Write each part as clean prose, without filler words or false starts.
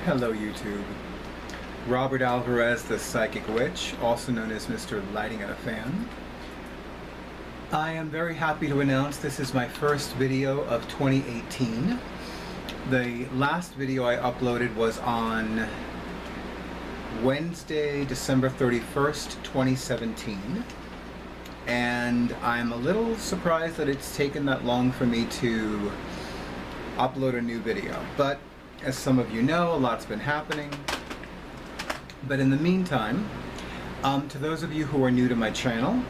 Hello YouTube. Robert Alvarez, the Psychic Witch, also known as Mr. Lighting at a Fan. I am very happy to announce this is my first video of 2018. The last video I uploaded was on Wednesday, December 31st, 2017. And I'm a little surprised that it's taken that long for me to upload a new video. But as some of you know, a lot's been happening. But in the meantime, to those of you who are new to my channel,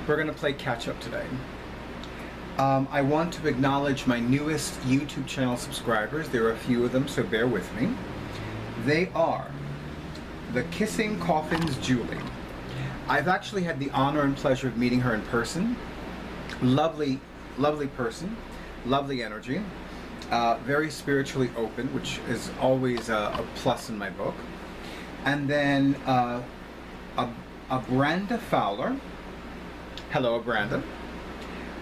we're going to play catch up today. I want to acknowledge my newest YouTube channel subscribers. There are a few of them, so bear with me. They are the Kissing Coffins Julie. I've actually had the honor and pleasure of meeting her in person. Lovely, lovely person, lovely energy. Very spiritually open, which is always a plus in my book. And then Branda Fowler. Hello, Branda.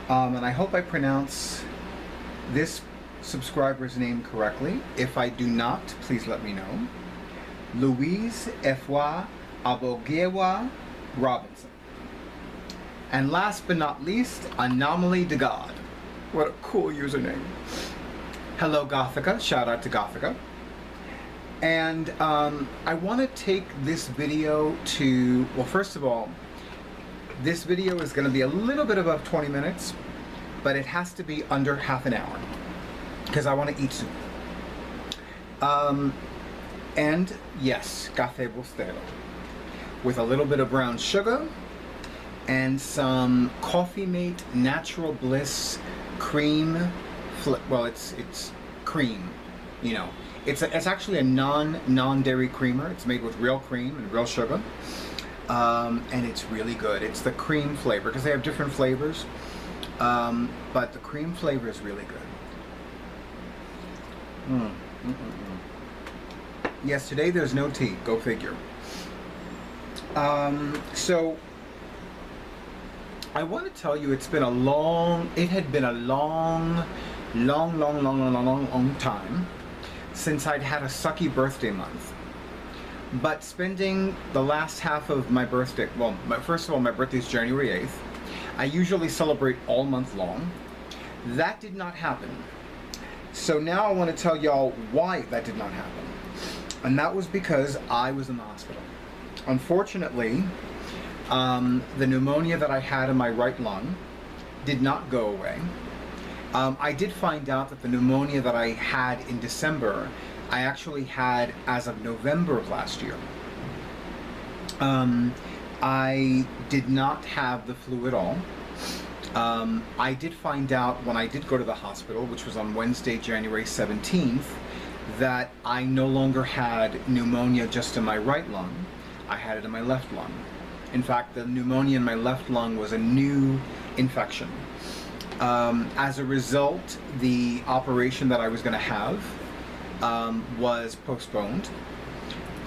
And I hope I pronounce this subscriber's name correctly. If I do not, please let me know. Louise Efwa Abogewa Robinson. And last but not least, Anomaly to God. What a cool username. Hello, Gothica. Shout out to Gothica. And I want to take this video to, well, first of all, this video is going to be a little bit above 20 minutes, but it has to be under half an hour because I want to eat soon. And yes, café bustelo with a little bit of brown sugar and some Coffee Mate Natural Bliss cream. Well, it's cream, you know. It's actually a non-dairy creamer. It's made with real cream and real sugar, and it's really good. It's the cream flavor because they have different flavors, but the cream flavor is really good. Yes, today there's no tea. Go figure. So I want to tell you, it had been a long time since I'd had a sucky birthday month. But spending the last half of my birthday, well, first of all, my birthday is January 8th. I usually celebrate all month long. That did not happen. So now I want to tell y'all why that did not happen. And that was because I was in the hospital. Unfortunately, the pneumonia that I had in my right lung did not go away. I did find out that the pneumonia that I had in December, I actually had as of November of last year. I did not have the flu at all. I did find out when I did go to the hospital, which was on Wednesday, January 17th, that I no longer had pneumonia just in my right lung. I had it in my left lung. In fact, the pneumonia in my left lung was a new infection. As a result, the operation that I was going to have was postponed.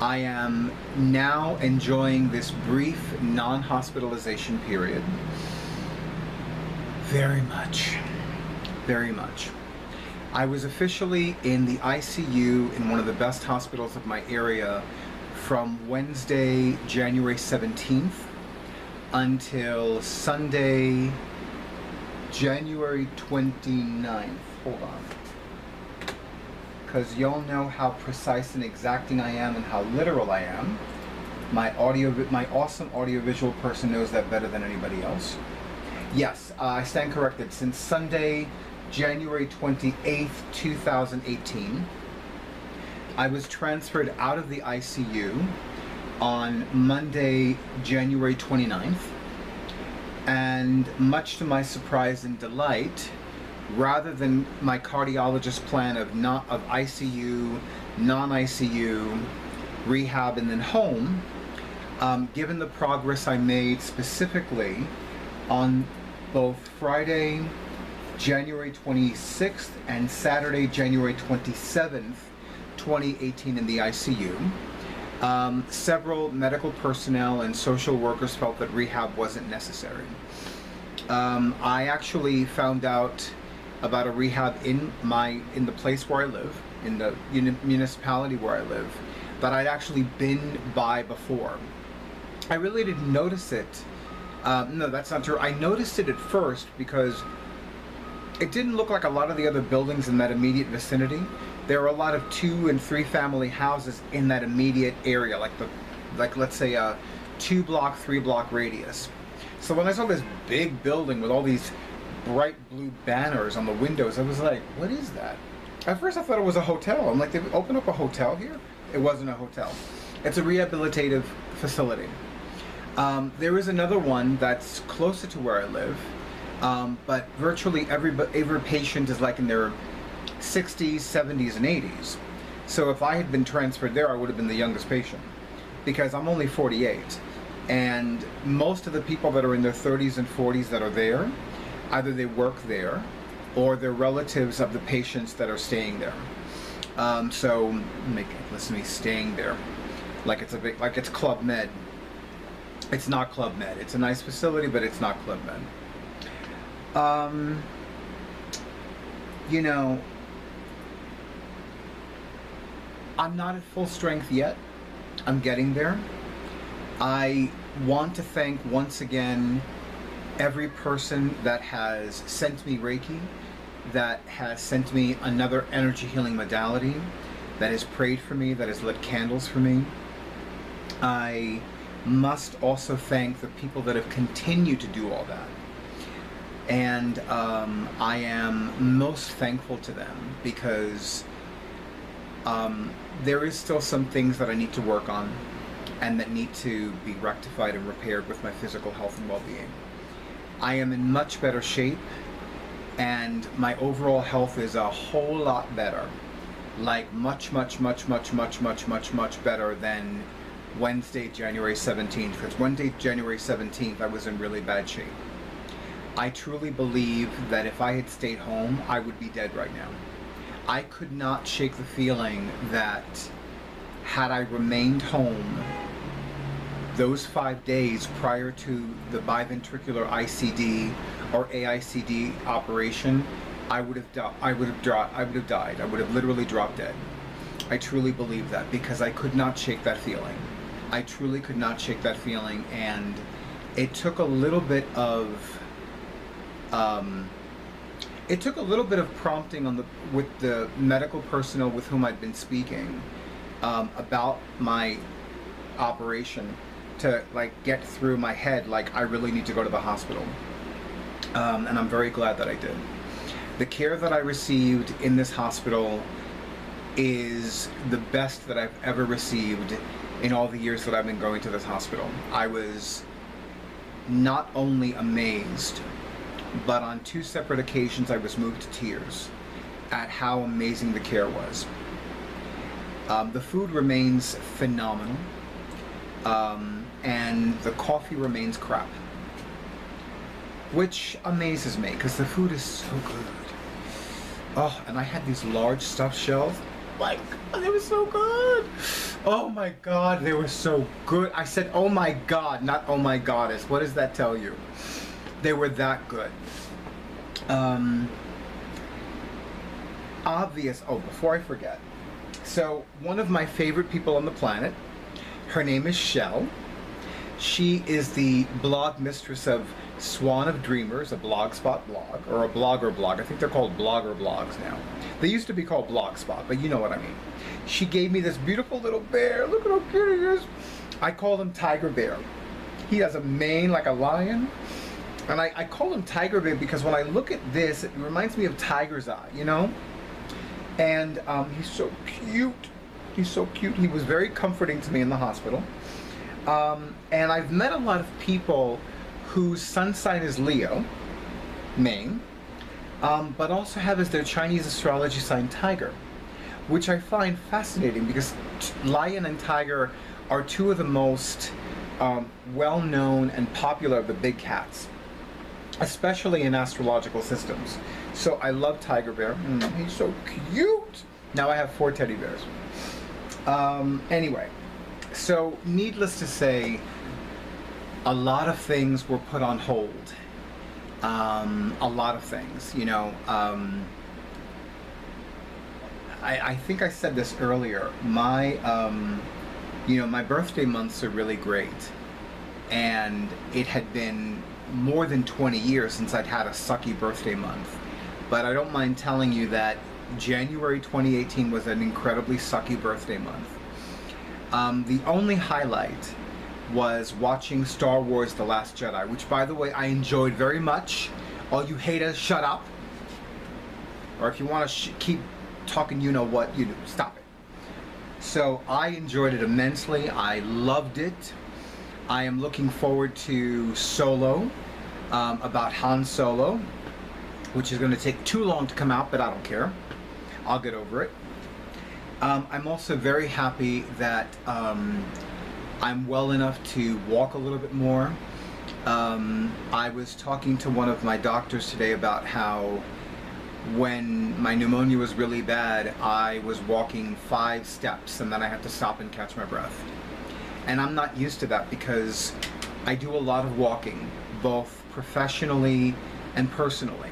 I am now enjoying this brief non-hospitalization period very much, very much. I was officially in the ICU in one of the best hospitals of my area from Wednesday, January 17th until Sunday, January 29th. Hold on. Because y'all know how precise and exacting I am and how literal I am. My awesome audiovisual person knows that better than anybody else. Yes, I stand corrected. Since Sunday, January 28th, 2018, I was transferred out of the ICU on Monday, January 29th. And much to my surprise and delight, rather than my cardiologist plan of ICU, non-ICU, rehab, and then home, given the progress I made specifically on both Friday, January 26th and Saturday, January 27th, 2018 in the ICU, several medical personnel and social workers felt that rehab wasn't necessary. I actually found out about a rehab in the place where I live. in the municipality where I live that I'd actually been by before. I really didn't notice it. No, that's not true. I noticed it at first because it didn't look like a lot of the other buildings in that immediate vicinity. There are a lot of 2 and 3 family houses in that immediate area, like let's say a 2-block, 3-block radius. So when I saw this big building with all these bright blue banners on the windows, I was like, what is that? At first I thought it was a hotel. I'm like, they opened up a hotel here? It wasn't a hotel. It's a rehabilitative facility. There is another one that's closer to where I live, but virtually every patient is like in their 60s, 70s, and 80s. So if I had been transferred there, I would have been the youngest patient, because I'm only 48. And most of the people that are in their 30s and 40s that are there, either they work there or they're relatives of the patients that are staying there. So listen to me, staying there, like it's Club Med. It's not Club Med. It's a nice facility, but it's not Club Med. You know, I'm not at full strength yet. I'm getting there. I want to thank once again every person that has sent me Reiki, that has sent me another energy healing modality, that has prayed for me, that has lit candles for me. I must also thank the people that have continued to do all that. And I am most thankful to them, because there is still some things that I need to work on and that need to be rectified and repaired with my physical health and well-being. I am in much better shape, and my overall health is a whole lot better. Like much better than Wednesday, January 17th. Because Wednesday, January 17th, I was in really bad shape. I truly believe that if I had stayed home, I would be dead right now. I could not shake the feeling that had I remained home those 5 days prior to the biventricular ICD or AICD operation, I would have died. I would have literally dropped dead. I truly believe that, because I could not shake that feeling. I truly could not shake that feeling, and it took a little bit of prompting with the medical personnel with whom I'd been speaking about my operation to get through my head, I really need to go to the hospital. And I'm very glad that I did. The care that I received in this hospital is the best that I've ever received in all the years that I've been going to this hospital. I was not only amazed, but on 2 separate occasions I was moved to tears at how amazing the care was. The food remains phenomenal, and the coffee remains crap, which amazes me because the food is so good. Oh, and I had these large stuffed shells. Like, they were so good. Oh my God, they were so good. I said, oh my God, not oh my goddess. What does that tell you? They were that good. Before I forget. So, one of my favorite people on the planet, her name is Shell. She is the blog mistress of Swan of Dreamers, a blogspot blog, or a blogger blog. I think they're called blogger blogs now. They used to be called Blogspot, but you know what I mean. She gave me this beautiful little bear. Look at how cute he is. I call him Tiger Bear. He has a mane like a lion. And I call him Tiger Bear because when I look at this, it reminds me of Tiger's Eye, you know? And he's so cute. He's so cute. He was very comforting to me in the hospital. And I've met a lot of people whose sun sign is Leo, Maine, but also have as their Chinese astrology sign Tiger, which I find fascinating because lion and tiger are 2 of the most well-known and popular of the big cats, especially in astrological systems. So I love Tiger Bear. He's so cute. Now I have 4 teddy bears. Anyway, so needless to say, a lot of things were put on hold. A lot of things, you know. I think I said this earlier. My, my birthday months are really great. And it had been more than 20 years since I'd had a sucky birthday month. But I don't mind telling you that January 2018 was an incredibly sucky birthday month. The only highlight was watching Star Wars The Last Jedi, which, by the way, I enjoyed very much. All you haters, shut up. Or if you want to keep talking, you know what, you do. Stop it. So I enjoyed it immensely. I loved it. I am looking forward to Solo, about Han Solo, which is going to take too long to come out, but I don't care. I'll get over it. I'm also very happy that I'm well enough to walk a little bit more. I was talking to one of my doctors today about how when my pneumonia was really bad, I was walking 5 steps and then I had to stop and catch my breath. And I'm not used to that because I do a lot of walking, both professionally and personally.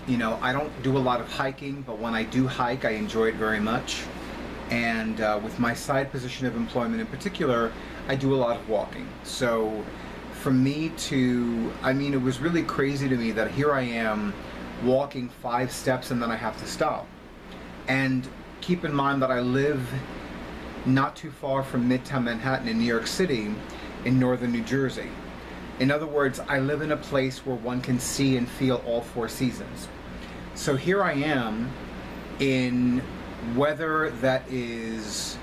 You know, I don't do a lot of hiking, but when I do hike, I enjoy it very much. And with my side position of employment in particular, I do a lot of walking. So for me to, it was really crazy to me that here I am walking 5 steps and then I have to stop. And keep in mind that I live not too far from Midtown Manhattan in New York City in northern New Jersey. In other words, I live in a place where one can see and feel all 4 seasons. So here I am in weather that is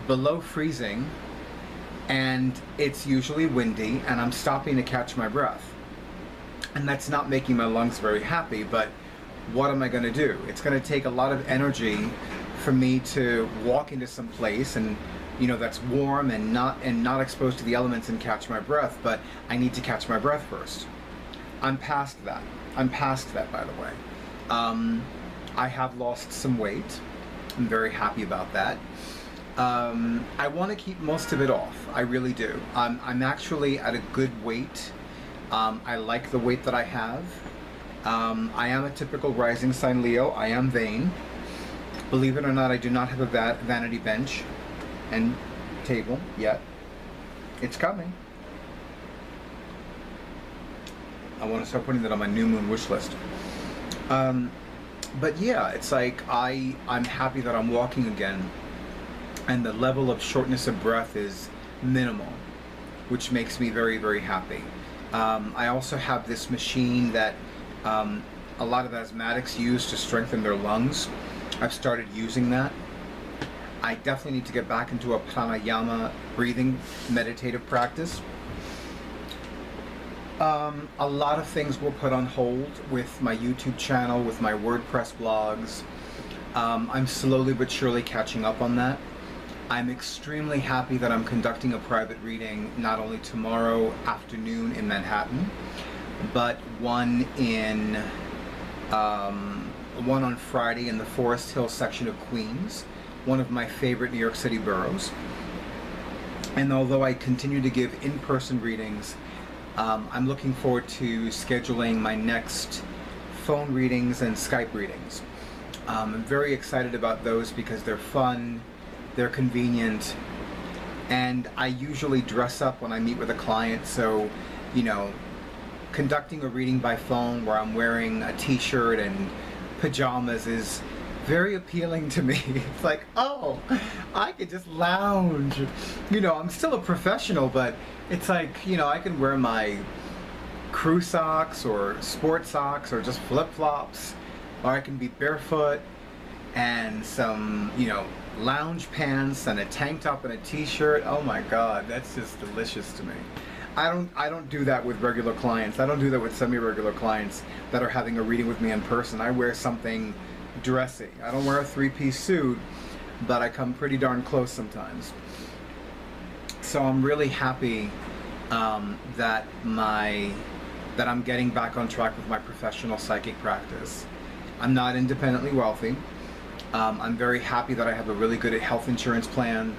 below freezing, and it's usually windy, and I'm stopping to catch my breath. And that's not making my lungs very happy, but what am I going to do? It's going to take a lot of energy for me to walk into some place and that's warm and not exposed to the elements and catch my breath, but I need to catch my breath first. I'm past that, by the way. I have lost some weight. I'm very happy about that. I want to keep most of it off. I really do. I'm actually at a good weight. I like the weight that I have. I am a typical rising sign Leo. I am vain. Believe it or not, I do not have a vanity bench and table yet. It's coming. I want to start putting that on my new moon wish list. But yeah, it's like I'm happy that I'm walking again, and the level of shortness of breath is minimal, which makes me very, very happy. I also have this machine that a lot of asthmatics use to strengthen their lungs. I've started using that. I definitely need to get back into a pranayama breathing meditative practice. A lot of things were put on hold with my YouTube channel, with my WordPress blogs. I'm slowly but surely catching up on that. I'm extremely happy that I'm conducting a private reading not only tomorrow afternoon in Manhattan, but one on Friday in the Forest Hill section of Queens, one of my favorite New York City boroughs. And although I continue to give in-person readings, I'm looking forward to scheduling my next phone readings and Skype readings. I'm very excited about those because they're fun, they're convenient, and I usually dress up when I meet with a client, so, conducting a reading by phone where I'm wearing a t-shirt and pajamas is very appealing to me. It's like, oh, I could just lounge. I'm still a professional, but it's like, I can wear my crew socks or sport socks or just flip-flops, or I can be barefoot and some, lounge pants and a tank top and a t-shirt. Oh my God, that's just delicious to me. I don't do that with regular clients. I don't do that with semi-regular clients that are having a reading with me in person. I wear something dressy. I don't wear a 3-piece suit, but I come pretty darn close sometimes. So I'm really happy that I'm getting back on track with my professional psychic practice. I'm not independently wealthy. I'm very happy that I have a really good health insurance plan,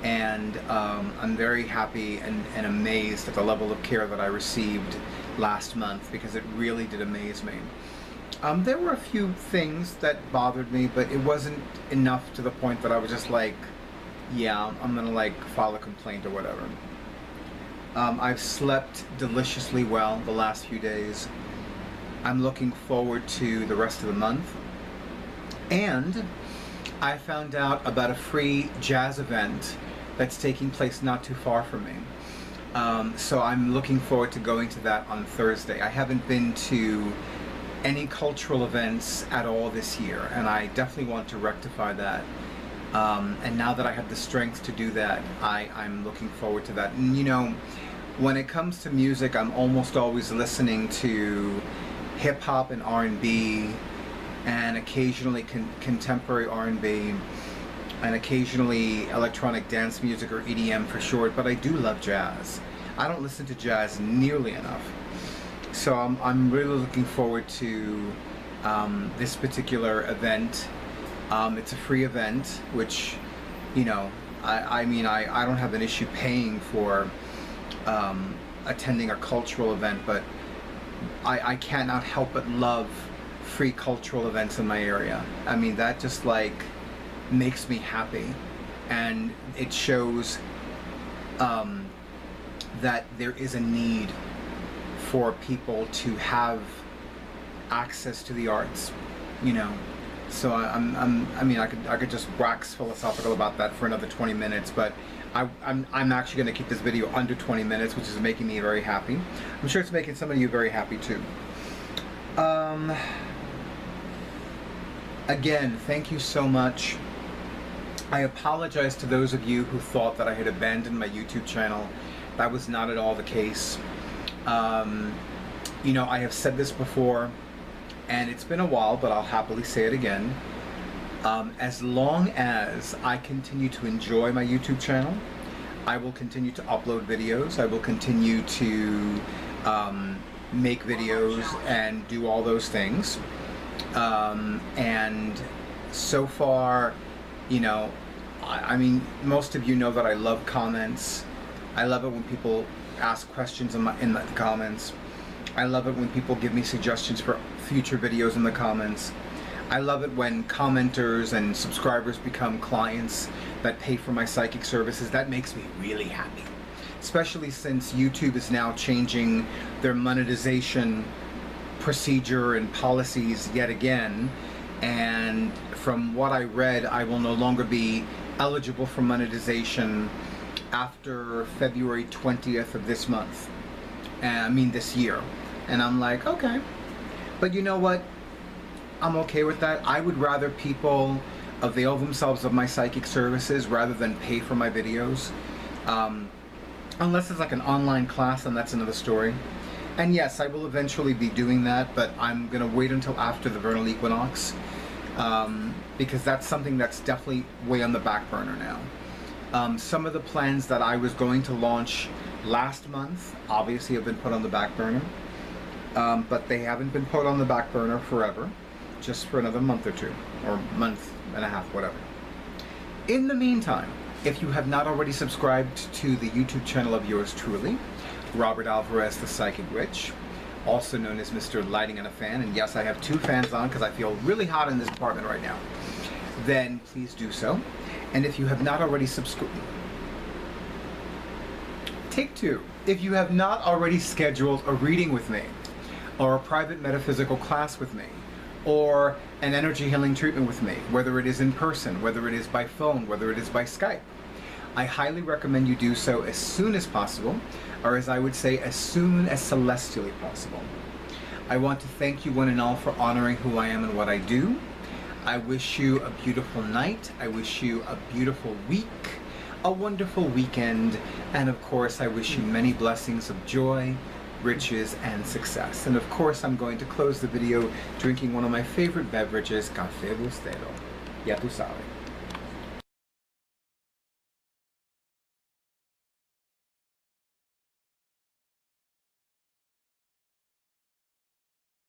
and I'm very happy and amazed at the level of care that I received last month, because it really did amaze me. There were a few things that bothered me, but it wasn't enough to the point that I was just like, yeah, I'm gonna like file a complaint or whatever. I've slept deliciously well the last few days. I'm looking forward to the rest of the month. And I found out about a free jazz event that's taking place not too far from me. So I'm looking forward to going to that on Thursday. I haven't been to any cultural events at all this year, and I definitely want to rectify that. And now that I have the strength to do that, I'm looking forward to that. And you know, when it comes to music, I'm almost always listening to hip-hop and R&B, and occasionally contemporary R&B, and occasionally electronic dance music, or EDM for short, but I do love jazz. I don't listen to jazz nearly enough. So I'm really looking forward to this particular event. It's a free event, which, you know, I mean, I don't have an issue paying for attending a cultural event, but I cannot help but love free cultural events in my area. I mean, that just like makes me happy, and it shows that there is a need for people to have access to the arts, you know. So I mean, I could just wax philosophical about that for another 20 minutes, but I'm actually going to keep this video under 20 minutes, which is making me very happy. I'm sure it's making some of you very happy too. Again, thank you so much. I apologize to those of you who thought that I had abandoned my YouTube channel. That was not at all the case. You know, I have said this before, and it's been a while, but I'll happily say it again. As long as I continue to enjoy my YouTube channel, I will continue to upload videos. I will continue to make videos and do all those things. And so far, you know, I mean, most of you know that I love comments. I love it when people ask questions in the comments. I love it when people give me suggestions for future videos in the comments. I love it when commenters and subscribers become clients that pay for my psychic services. That makes me really happy, especially since YouTube is now changing their monetization procedure and policies yet again. And from what I read, I will no longer be eligible for monetization after February 20th of this month. I mean this year. And I'm like, okay. But you know what? I'm okay with that. I would rather people avail themselves of my psychic services rather than pay for my videos. Unless it's like an online class, and that's another story. And yes, I will eventually be doing that, but I'm going to wait until after the vernal equinox, because that's something that's definitely way on the back burner now. Some of the plans that I was going to launch last month obviously have been put on the back burner, but they haven't been put on the back burner forever, just for another month or two, or month and a half, whatever. In the meantime, if you have not already subscribed to the YouTube channel of yours truly, Robert Alvarez, the Psychic Witch, also known as Mr. Lighting and a Fan, and yes, I have 2 fans on because I feel really hot in this apartment right now, then please do so. And if you have not already subscribed, take 2. If you have not already scheduled a reading with me, or a private metaphysical class with me, or an energy healing treatment with me, whether it is in person, whether it is by phone, whether it is by Skype, I highly recommend you do so as soon as possible, or as I would say, as soon as celestially possible. I want to thank you one and all for honoring who I am and what I do. I wish you a beautiful night. I wish you a beautiful week, a wonderful weekend, and of course I wish you many blessings of joy, riches, and success. And of course I'm going to close the video drinking one of my favorite beverages, Café Bustelo. Ya tu sabes.